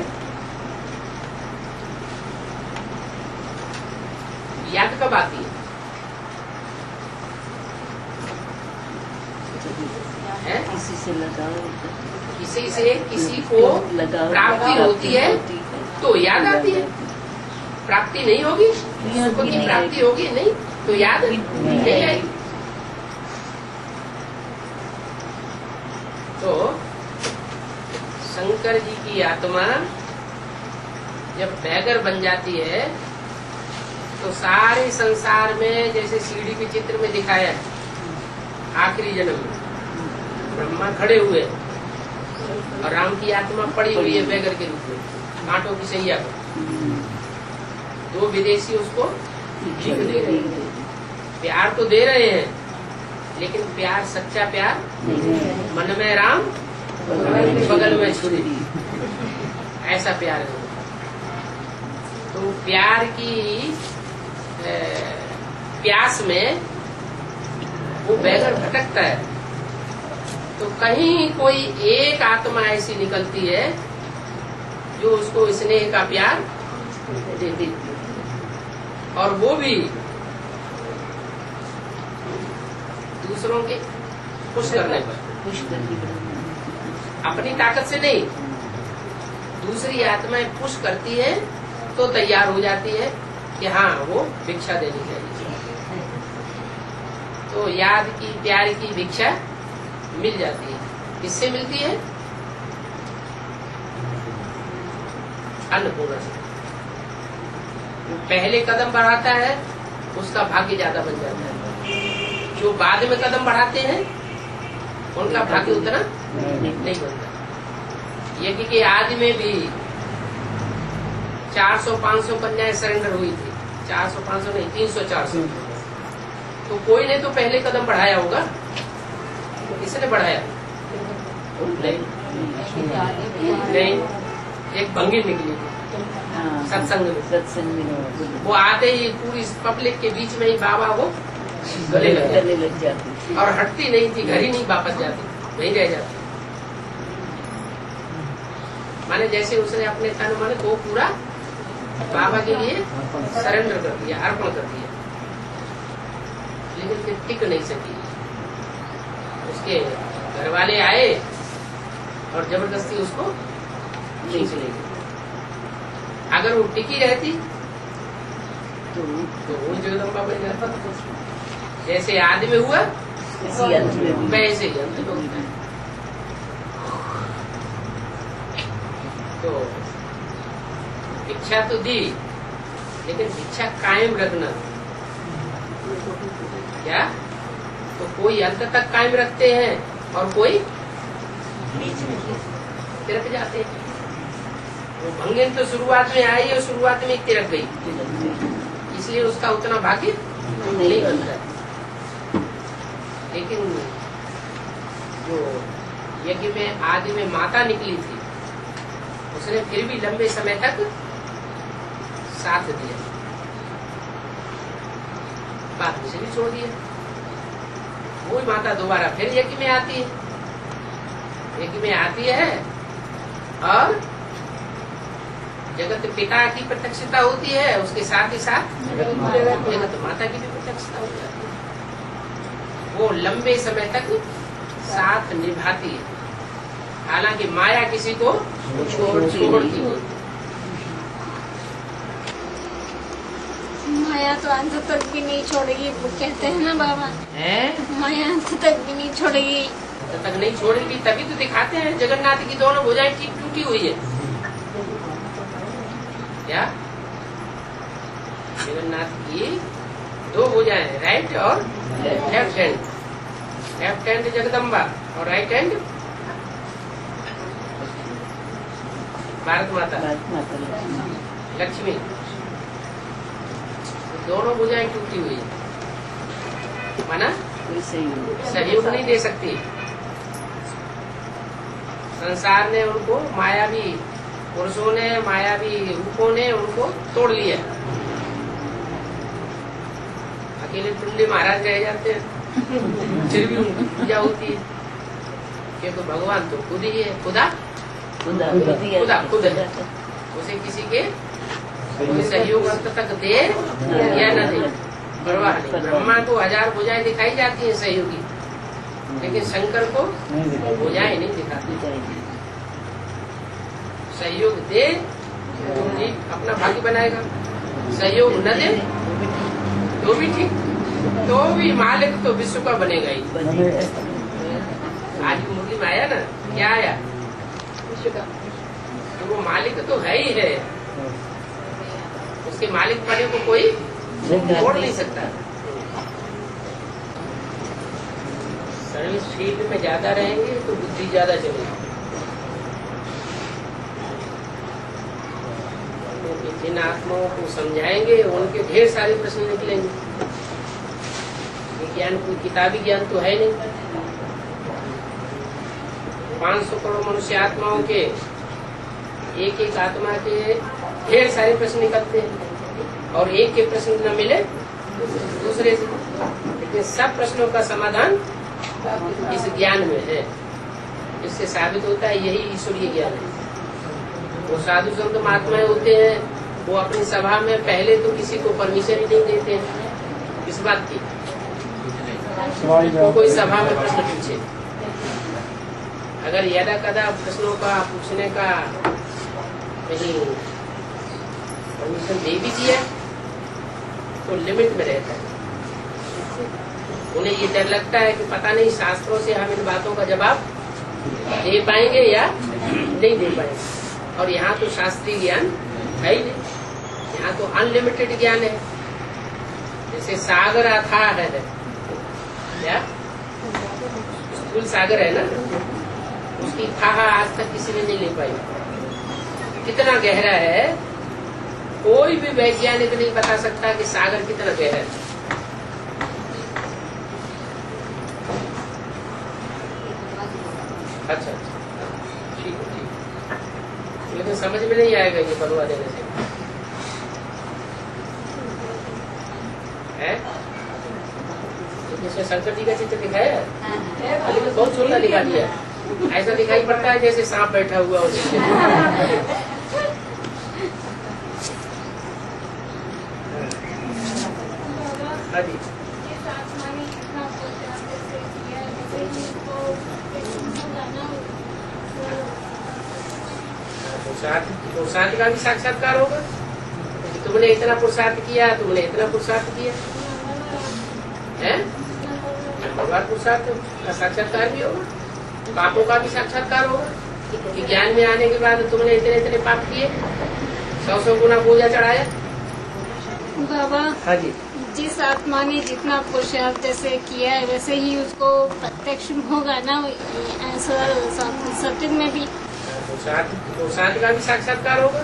याद कब आती है? किसी से लगाओ, किसी से किसी को प्राप्ति होती है तो याद आती है। प्राप्ति नहीं होगी, सुख की प्राप्ति होगी नहीं तो याद नहीं आएगी। तो शंकर जी की आत्मा जब बैगर बन जाती है तो सारे संसार में, जैसे सीढ़ी के चित्र में दिखाया है, आखिरी जन्म में ब्रह्मा खड़े हुए और राम की आत्मा पड़ी हुई है बैगर के रूप में, कांटों की सैया पर। 2 विदेशी उसको भीख दे रहे हैं, प्यार तो दे रहे हैं, लेकिन प्यार सच्चा प्यार, मन में राम बगल में छुरी, ऐसा प्यार है। तो प्यार की प्यास में वो बैगर भटकता है। तो कहीं कोई एक आत्मा ऐसी निकलती है जो उसको स्नेह का प्यार देती, और वो भी दूसरों के खुश करने पर, अपनी ताकत से नहीं, दूसरी आत्माएं पुश करती है तो तैयार हो जाती है कि हाँ वो भिक्षा देनी चाहिए। तो याद की प्यार की भिक्षा मिल जाती है। किससे मिलती है? अन्नपूर्णा से। पहले कदम बढ़ाता है उसका भाग्य ज्यादा बन जाता है, जो बाद में कदम बढ़ाते हैं उनका भाग्य उतना नहीं बनता। यज्ञ के आदि में भी 400-500 कन्याएं सरेंडर हुई थी, 400-500 नहीं, 300-400। तो कोई ने तो पहले कदम बढ़ाया होगा, किसने बढ़ाया? नहीं, एक भंगी निकली सत्संग में। वो आते ही पूरी पब्लिक के बीच में ही बाबा वो गले लग जाती, और हटती नहीं थी, घर ही नहीं वापस जाती, वहीं रह जाती। माने जैसे उसने अपने तन मन को पूरा बाबा के लिए सरेंडर कर दिया, अर्पण कर दिया, लेकिन फिर टिक नहीं सकी। उसके घर वाले आए और जबरदस्ती उसको खींच ले गए। अगर वो टिकी रहती तो वो जगदम्बा बन जाता। जैसे आदि में हुआ वैसे ही अंत में होता है। तो भिक्षा तो दी, लेकिन भिक्षा कायम रखना क्या? तो कोई अंत तक कायम रखते हैं और कोई बीच में तिरक जाते हैं। वो भंगिन तो शुरुआत में आई और शुरुआत में तिरक गई, इसलिए उसका उतना भाग्य नहीं बनता। लेकिन जो यज्ञ में आदि में माता निकली थी, उसने फिर भी लंबे समय तक साथ दिया, बाद में से भी छोड़ दिया। वही माता दोबारा फिर यज्ञ में आती है, यज्ञ में आती है और जगत पिता की प्रत्यक्षता होती है, उसके साथ ही साथ जगत माता की भी प्रत्यक्षता हो जाती है। वो लंबे समय तक साथ निभाती है, हालांकि माया किसी को छोड़ती है। माया तो अंत तक भी नहीं छोड़ेगी, वो कहते हैं ना बाबा, माया अंत तक भी नहीं छोड़ेगी। अंत तक नहीं छोड़ेगी, तभी तो दिखाते हैं जगन्नाथ की दोनों भुजाएं ठीक टूटी हुई है। क्या जगन्नाथ की दो भुजाएं, राइट और left hand. Left hand Jagdamba और राइट हैंड भारत माता लक्ष्मी। दोनों भुजाएं टूटी हुई है, माना सहयोग नहीं दे सकती। संसार ने उनको, मायावी पुरुषों ने, मायावी रूपों ने उनको तोड़ लिया। अकेले टुंडे महाराज रह जाते हैं, फिर भी उनकी पूजा होती है, क्योंकि भगवान तो खुद ही है, खुदा खुद है। उसे किसी के कोई सहयोग अंत तक दे या न दे परवाह नहीं। ब्रह्मा को 1000 भुजाएं दिखाई जाती है सहयोगी, लेकिन शंकर को भुजाएं नहीं दिखाती। सहयोग दे तो ठीक अपना भाग्य बनाएगा, सहयोग न दे तो भी ठीक, तो भी मालिक तो विश्व का बनेगा ही। आज मुरली में आया ना, क्या आया? विश्व का। तो वो मालिक तो है ही है, उसके मालिक पने को कोई छोड़ नहीं सकता। सर्विस फील्ड में ज्यादा रहेंगे तो बुद्धि ज्यादा चलेगी। जिन आत्माओं को समझाएंगे उनके ढेर सारे प्रश्न निकलेंगे। ज्ञान कोई किताबी ज्ञान तो है नहीं। 500 करोड़ मनुष्य आत्माओं के एक एक आत्मा के ढेर सारे प्रश्न निकलते हैं, और एक के प्रश्न न मिले दूसरे से। लेकिन सब प्रश्नों का समाधान इस ज्ञान में है। इससे साबित होता है यही ईश्वरीय ज्ञान है। वो साधु संत महात्माएं होते हैं, वो अपनी सभा में पहले तो किसी को परमिशन ही नहीं देते हैं इस बात की, कोई सभा में प्रश्न पूछे। अगर यदा कदा प्रश्नों का पूछने का कहीं परमिशन दे भी दिया तो लिमिट में रहता है। उन्हें ये डर लगता है कि पता नहीं शास्त्रों से हम इन बातों का जवाब दे पाएंगे या नहीं दे पाएंगे। और यहाँ तो शास्त्रीय ज्ञान है ही नहीं, यहाँ तो अनलिमिटेड ज्ञान है। जैसे सागर अथाह है क्या, स्थूल सागर है ना, उसकी थाह आज तक किसी ने नहीं ले पाई। कितना गहरा है, कोई भी वैज्ञानिक नहीं बता सकता कि सागर कितना गहरा है। अच्छा ठीक है, ठीक है, लेकिन समझ में नहीं आएगा ये बनवा देने से है। इसमें शंकर जी का चित्र दिखाया है, लेकिन बहुत छोटा दिखा दिया। ऐसा दिखाई पड़ता है जैसे सांप बैठा हुआ हो। हाँ जी, पुरुषार्थ का भी साक्षात्कार होगा। तुमने इतना पुरुषार्थ किया, तुमने इतना पुरुषार्थ किया है, भगवान पुरुषार्थ का साक्षात्कार भी होगा। पापों का भी साक्षात्कार होगा कि ज्ञान में आने के बाद तुमने इतने इतने पाप किए, 100 गुना पूजा चढ़ाया। बाबा हाँ जी, जिस आत्मा ने जितना पुरुषार्थ जैसे किया है वैसे ही उसको प्रत्यक्ष होगा ना सत्युग में भी। पुरुषार्थ का भी साक्षात्कार होगा।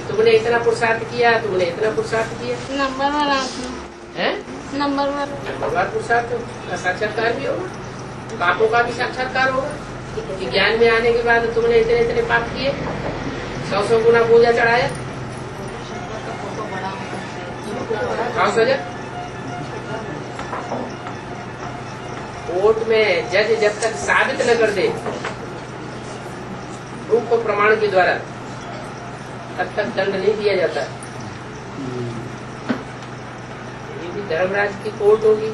तुमने इतना पुरुषार्थ किया, तुमने इतना पुरुषार्थ किया। नंबर 1 आत्मा है, नंबर 1 भगवान पुरुषार्थ का साक्षात्कार भी होगा। पापों का भी साक्षात्कार होगा कि ज्ञान में आने के बाद तुमने इतने इतने पाप किए, 100 गुना पूजा चढ़ाया। कोर्ट में जज जब तक साबित न कर दे प्रूफ को प्रमाण के द्वारा, तब तक दंड नहीं दिया जाता। ये भी धर्मराज की कोर्ट होगी।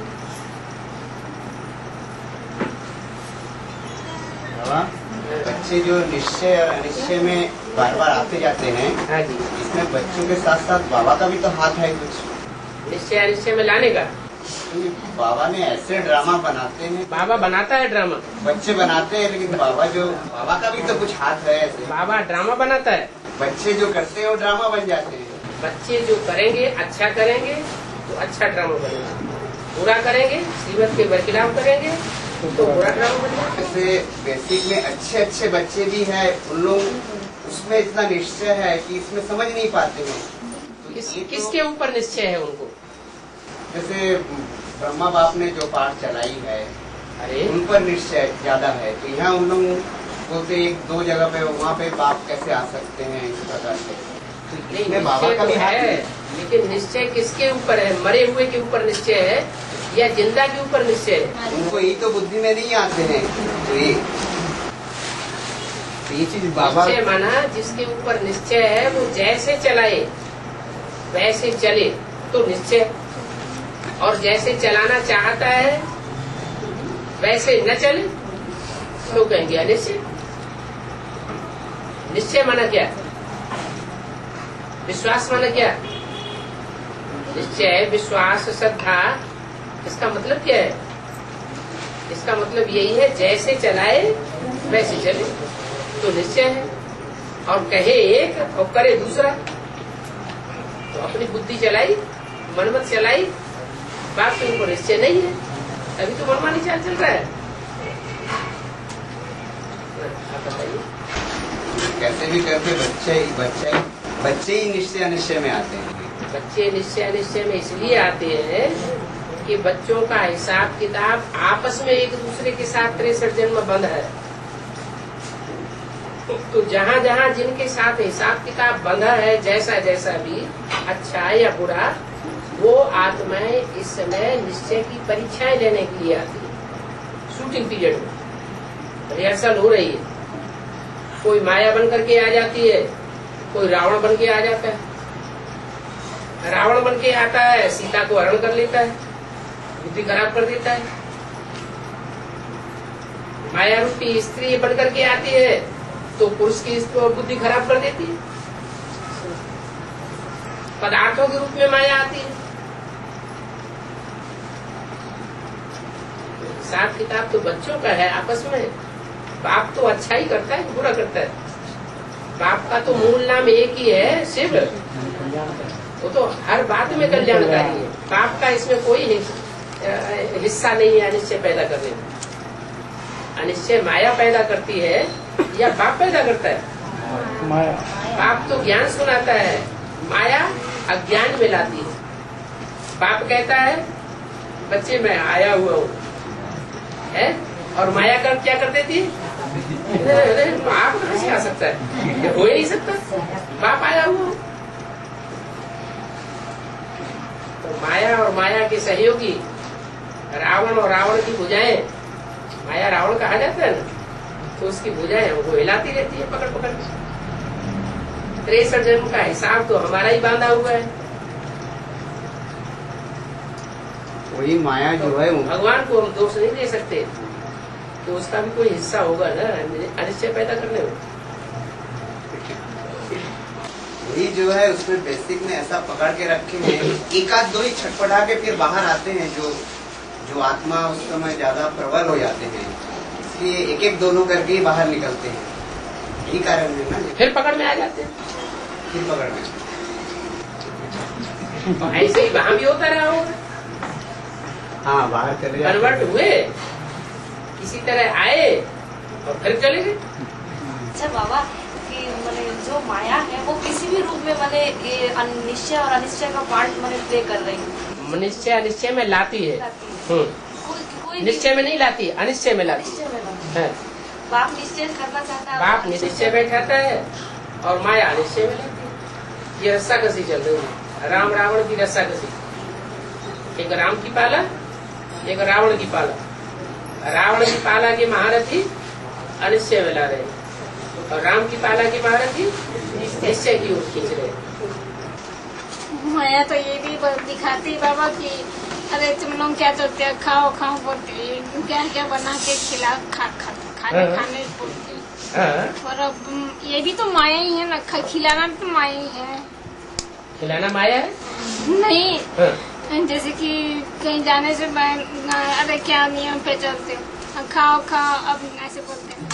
बच्चे जो निश्चय और अनिश्चय में बार बार आते जाते हैं, हाँ जी, इसमें बच्चों के साथ साथ बाबा का भी तो हाथ है कुछ। निश्चय अनिश्चय में लाने का बाबा ने ऐसे ड्रामा बनाते हैं। बाबा बनाता है ड्रामा, बच्चे बनाते हैं, लेकिन बाबा का भी तो कुछ हाथ है ऐसे। बाबा ड्रामा बनाता है। बच्चे जो करते हैं वो ड्रामा बन जाते हैं। बच्चे जो करेंगे, अच्छा करेंगे तो अच्छा ड्रामा बनेगा, बुरा करेंगे, श्रीमत के बरखिलाफ करेंगे तो बुरा ड्रामा बनेगा। जैसे बेसिक में अच्छे अच्छे बच्चे भी हैं, उन लोग उसमें इतना निश्चय है कि इसमें समझ नहीं पाते हैं। तो किसके ऊपर निश्चय है उनको? जैसे ब्रह्मा बाप ने जो पाठ चलाई है, अरे उन पर निश्चय ज्यादा है। तो यहाँ उन लोग बोलते 1-2 जगह पे वहाँ पे बाप कैसे आ सकते हैं इस प्रकार से। नहीं, बाबा का भी है, लेकिन निश्चय किसके ऊपर है? मरे हुए के ऊपर निश्चय है या जिंदा के ऊपर निश्चय है? उनको ये तो बुद्धि में नहीं आते हैं। तो ये चीज बाबा निश्चय माना जिसके ऊपर निश्चय है वो जैसे चलाए वैसे चले तो निश्चय, और जैसे चलाना चाहता है वैसे न चले तो कहेंगे अनिश्चय। निश्चय माना क्या? विश्वास माना क्या? निश्चय, विश्वास, श्रद्धा, इसका मतलब क्या है? इसका मतलब यही है जैसे चलाए वैसे चले तो निश्चय है, और कहे एक और करे दूसरा। तो अपनी बुद्धि चलाई, मनमत चलाई, बात के ऊपर निश्चय नहीं है, अभी तो मनमानी चाल चल रहा है। आप बताइए। कैसे भी करके बच्चे ही निश्चय अनिश्चय में आते हैं। बच्चे निश्चय अनिश्चय में इसलिए आते हैं कि बच्चों का हिसाब किताब आपस में एक दूसरे के साथ 63 जन्म बंद है। तो जहाँ जहाँ जिनके साथ हिसाब किताब बंधा है, जैसा जैसा भी अच्छा या बुरा, वो आत्माएं इस समय निश्चय की परीक्षाएं लेने के लिए आती है। शूटिंग पीरियड में रिहर्सल हो रही है। कोई माया बन करके आ जाती है, कोई रावण बन के आ जाता है। रावण बन के आता है, सीता को हरण कर लेता है, बुद्धि खराब कर देता है। माया रूपी स्त्री बन करके आती है तो पुरुष की बुद्धि खराब कर देती है। पदार्थों के रूप में माया आती है। हिसाब किताब तो बच्चों का है आपस में। बाप तो अच्छा ही करता है, बुरा करता है? बाप का तो मूल नाम एक ही है, शिव। वो तो हर बात में कल्याणकारी है। बाप का इसमें कोई हिस्सा नहीं है अनिश्चय पैदा करने में। अनिश्चय माया पैदा करती है या बाप पैदा करता है? माया। बाप तो ज्ञान सुनाता है, माया अज्ञान में लाती है। बाप कहता है बच्चे मैं आया हुआ हूँ, है, और माया कर क्या कर देती है? बाप कैसे आ सकता है? ये हो ही नहीं सकता, बाप आया हुआ। तो माया और माया के सहयोगी रावण और रावण की भुजाएं, माया रावण कहा जाता है ना, तो उसकी भुजाएं वो हिलाती रहती है पकड़ पकड़ के। 63 जन्म का हिसाब तो हमारा ही बांधा हुआ है। वही माया जो है वो भगवान को हम दोष नहीं दे सकते, तो उसका भी कोई हिस्सा होगा ना अनिश्चय पैदा करने में। वही जो है उसमें बेसिक में ऐसा पकड़ के रखे हैं, एक आध दो ही छटपटा के फिर बाहर आते हैं, जो आत्मा उस समय ज्यादा प्रबल हो जाते हैं, इसलिए एक एक दोनों करके ही बाहर निकलते हैं। यही कारण है ना, फिर पकड़ में आ जाते हैं। फिर पकड़ में और ऐसे ही वहाँ भी होता रहा होगा। हाँ, बाहर चले जाते हैं। कन्वर्ट हुए, किसी तरह आए और फिर चले गए। अच्छा बाबा, कि मैंने जो माया है वो किसी भी रूप में मैंने ये निश्चय और अनिश्चय का पार्ट मैंने प्ले कर रही हूँ। निश्चय अनिश्चय में लाती है। कोई निश्चय में नहीं लाती है, अनिश्चय में लाती निश्चय में है। बाप निश्चय करना चाहता है, बाप निश्चय बैठाता है और माया अनिश्चय में लाती है। ये रस्सा कसी चल रही है, राम रावण की रस्सा कसी। एक राम की पाला, एक रावण की पाला। रावण की पाला के महारथी अनिश्चय में ला रहे हैं और राम की पाला की महारथी निश्चय की ओर खींच रहे हैं। माया तो ये भी दिखाती है बाबा कि अरे तुम लोग क्या करते हो, खाओ खाओ बोलते, क्या क्या बना के खाने बोलते। और अब ये भी तो माया ही है ना, खिलाना तो माया ही है। खिलाना माया है? नहीं, जैसे कि कहीं जाने से अरे क्या नियम पे चलते हो, खाओ खाओ, अब ऐसे बोलते हैं।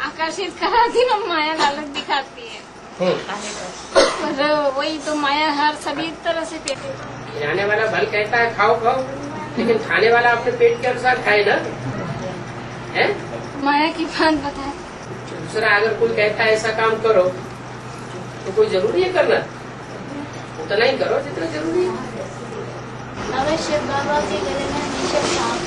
आकर्षित कराती ना माया, लालच दिखाती है। पर वही तो माया हर सभी तरह से खिलाने वाला भल कहता है खाओ खाओ, लेकिन खाने वाला अपने पेट के अनुसार खाए ना, है? माया की बात बताए। दूसरा अगर कोई कहता है ऐसा काम करो तो कोई जरूरी है करना, उतना ही करो जितना जरूरी है। शिव बाबा के गले में हमेशा सांप,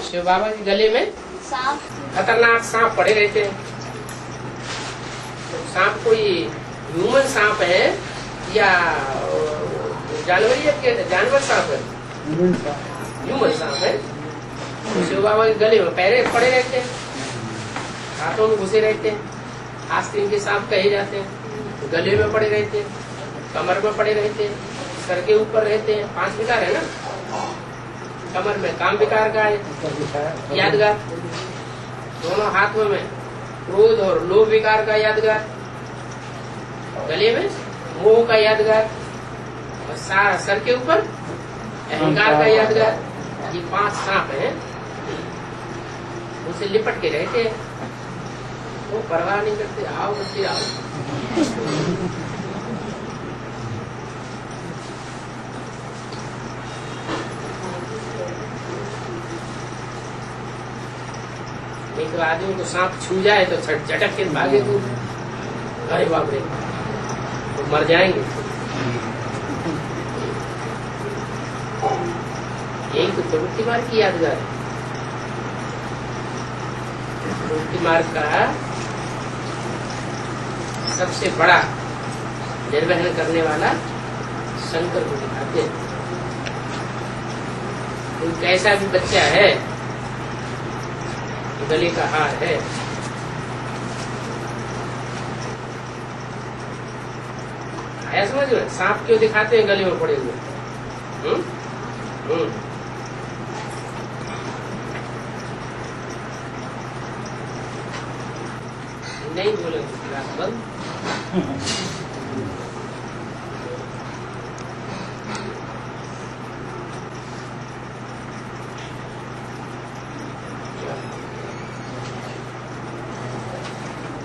शिव बाबा के गले में सांप, खतरनाक सांप पड़े रहते हैं। तो सांप कोई ह्यूमन सांप है या जानवर सांप है? ह्यूमन सांप है। तो शिव बाबा के गले में पैरे पड़े रहते हैं, हाथों में घुसे रहते हैं, आस्तीन के सांप कहे जाते हैं। गले में पड़े रहते हैं, कमर में पड़े रहते हैं, सर के ऊपर रहते हैं। 5 विकार है ना, कमर में काम विकार का है यादगार, दोनों हाथों में क्रोध और लोभ विकार का यादगार, गले में मोह का यादगार, और सर के ऊपर अहंकार का यादगार। ये 5 सांप हैं, उसे लिपट के रहते हैं, वो परवाह नहीं करते। आओ बच्चे आओ। एक आदमी को सांप छू जाए तो झटक के भागे तो अरे बाप रे, तो मर जाएंगे। यही तो प्रवृत्ति मार्ग की यादगार है। प्रवृत्ति मार्ग का सबसे बड़ा निर्वहन करने वाला शंकर को दिखाते हैं। कोई कैसा भी बच्चा है, गले का हार है, आया समझ में? सांप क्यों दिखाते हैं गले में पड़े हुए? नहीं बोले बंद।